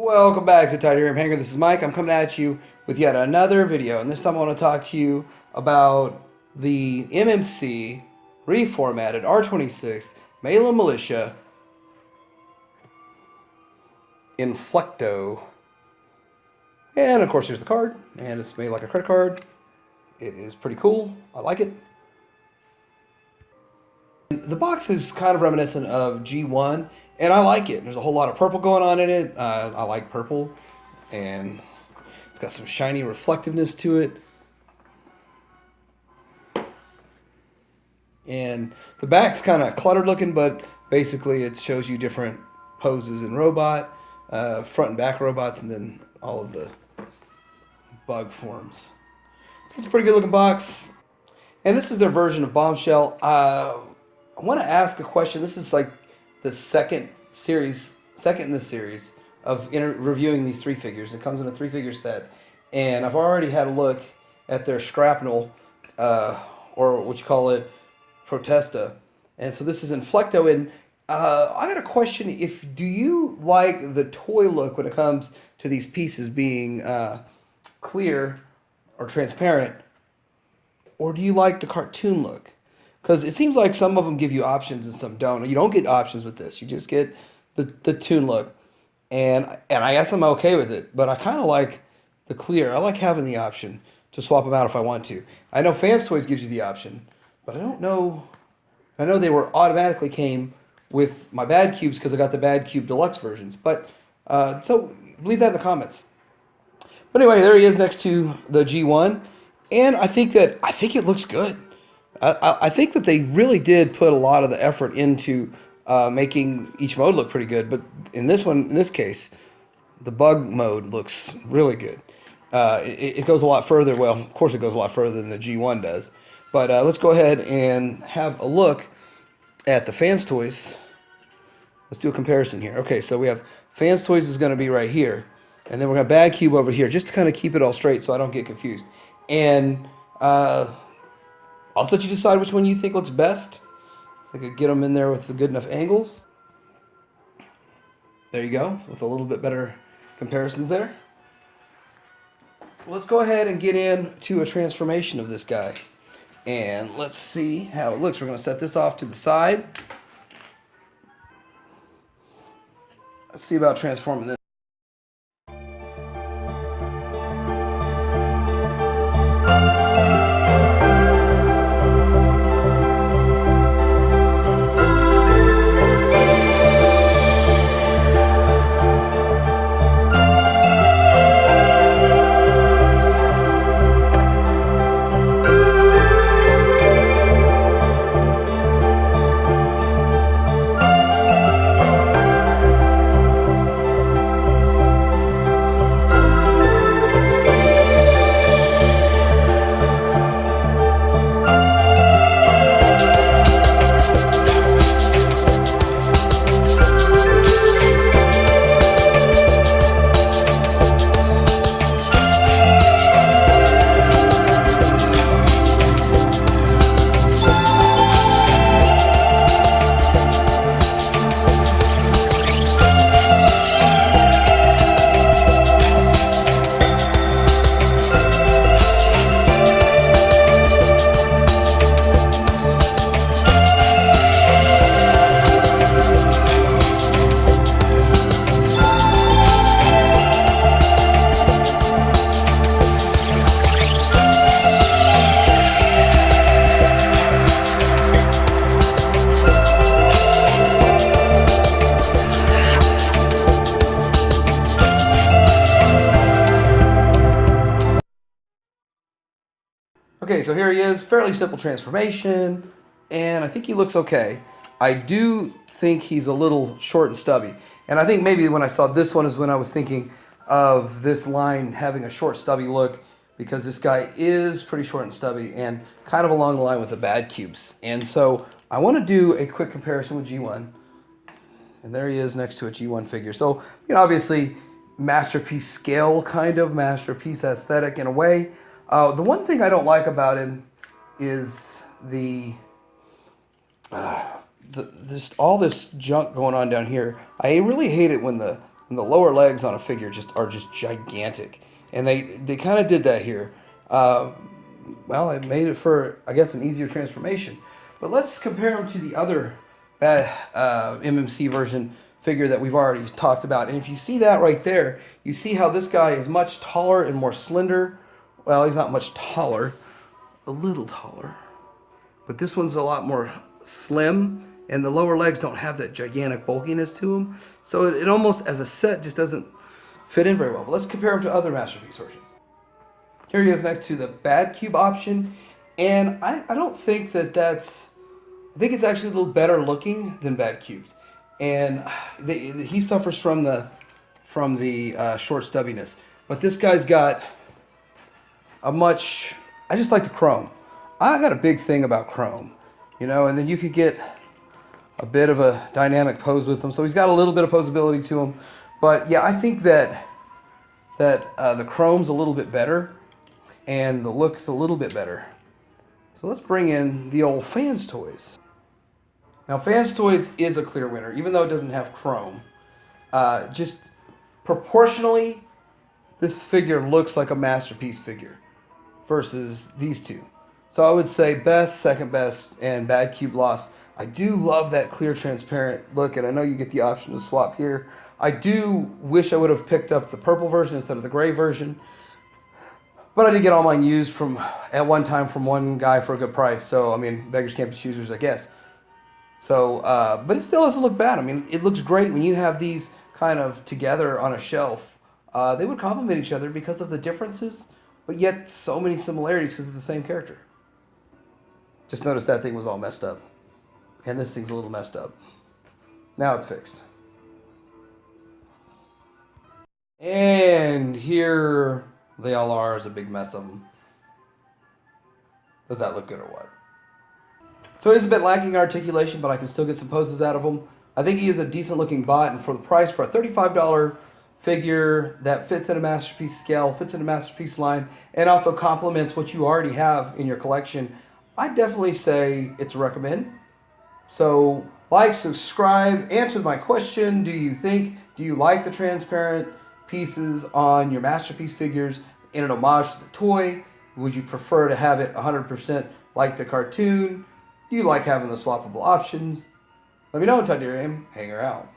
Welcome back to Titanium Hanger. This is Mike. I'm coming at you with yet another video, and this time I want to talk to you about the MMC reformatted R26 Male Militia Inflecto. And of course, here's the card, and it's made like a credit card. It is pretty cool. I like it. The box is kind of reminiscent of G1, and I like it. There's a whole lot of purple going on in it. I like purple, and it's got some shiny reflectiveness to it. And the back's kind of cluttered looking, but basically it shows you different poses in robot, front and back robots, and then all of the bug forms. It's a pretty good looking box. And this is their version of Bombshell. I want to ask a question. This is like the second in this series of reviewing these three figures. It comes in a 3-figure set, and I've already had a look at their Shrapnel, or what you call it, Protesta. And so this is Inflecto, and I got a question. Do you like the toy look when it comes to these pieces being clear or transparent, or do you like the cartoon look? Because it seems like some of them give you options and some don't. You don't get options with this. You just get the toon look. And I guess I'm okay with it. But I kind of like the clear. I like having the option to swap them out if I want to. I know Fans Toys gives you the option. But I don't know. I know they were automatically came with my Bad Cubes because I got the Bad Cube Deluxe versions. But so leave that in the comments. But anyway, there he is next to the G1. And I think it looks good. I think that they really did put a lot of the effort into making each mode look pretty good. But in this case, the bug mode looks really good. It goes a lot further. Well, of course, it goes a lot further than the G1 does. But let's go ahead and have a look at the Fans Toys. Let's do a comparison here. Okay, so we have Fans Toys is going to be right here. And then we're going to Bad Cube over here, just to kind of keep it all straight so I don't get confused. And I'll let you decide which one you think looks best. I could get them in there with the good enough angles. There you go, with a little bit better comparisons there. Let's go ahead and get into a transformation of this guy. And let's see how it looks. We're going to set this off to the side. Let's see about transforming this. Okay, so here he is, fairly simple transformation, and I think he looks okay. I do think he's a little short and stubby, and I think maybe when I saw this one is when I was thinking of this line having a short, stubby look, because this guy is pretty short and stubby, and kind of along the line with the Bad Cubes. And so I want to do a quick comparison with G1, and there he is next to a G1 figure. So, you know, obviously, masterpiece scale, kind of, masterpiece aesthetic in a way. The one thing I don't like about him is all this junk going on down here. I really hate it when the And the lower legs on a figure are just gigantic. And they kind of did that here. Well, it made it for, I guess, an easier transformation. But let's compare them to the other MMC version figure that we've already talked about. And if you see that right there, you see how this guy is much taller and more slender. Well, he's not much taller, a little taller. But this one's a lot more slim, and the lower legs don't have that gigantic bulkiness to them. So it almost, as a set, just doesn't fit in very well. But let's compare them to other Masterpiece versions. Here he is next to the Bad Cube option. And I don't think that's... I think it's actually a little better looking than Bad Cubes. And he suffers from the short stubbiness. But this guy's got a much... I just like the chrome. I got a big thing about chrome. You know, and then you could get a bit of a dynamic pose with him. So he's got a little bit of posability to him. But yeah, I think that the chrome's a little bit better. And the look's a little bit better. So let's bring in the old Fans Toys. Now, Fans Toys is a clear winner, even though it doesn't have chrome. Just proportionally, this figure looks like a Masterpiece figure versus these two. So I would say best, second best, and Bad Cube lost. I do love that clear transparent look, and I know you get the option to swap here. I do wish I would have picked up the purple version instead of the gray version. But I did get all mine used at one time from one guy for a good price. So, I mean, beggars can't be choosers, I guess. So, but it still doesn't look bad. I mean, it looks great when you have these kind of together on a shelf. They would complement each other because of the differences, but yet so many similarities because it's the same character. Just notice that thing was all messed up. And this thing's a little messed up. Now it's fixed. And here... they all are is a big mess of them. Does that look good or what? So he's a bit lacking articulation, but I can still get some poses out of him. I think he is a decent looking bot, and for the price, for a $35 figure that fits in a Masterpiece scale, fits in a Masterpiece line, and also complements what you already have in your collection, I'd definitely say it's a recommend. So like, subscribe, answer my question. Do you like the transparent pieces on your Masterpiece figures in an homage to the toy? Would you prefer to have it 100% like the cartoon? Do you like having the swappable options? Let me know, Tydirium. Hang her out.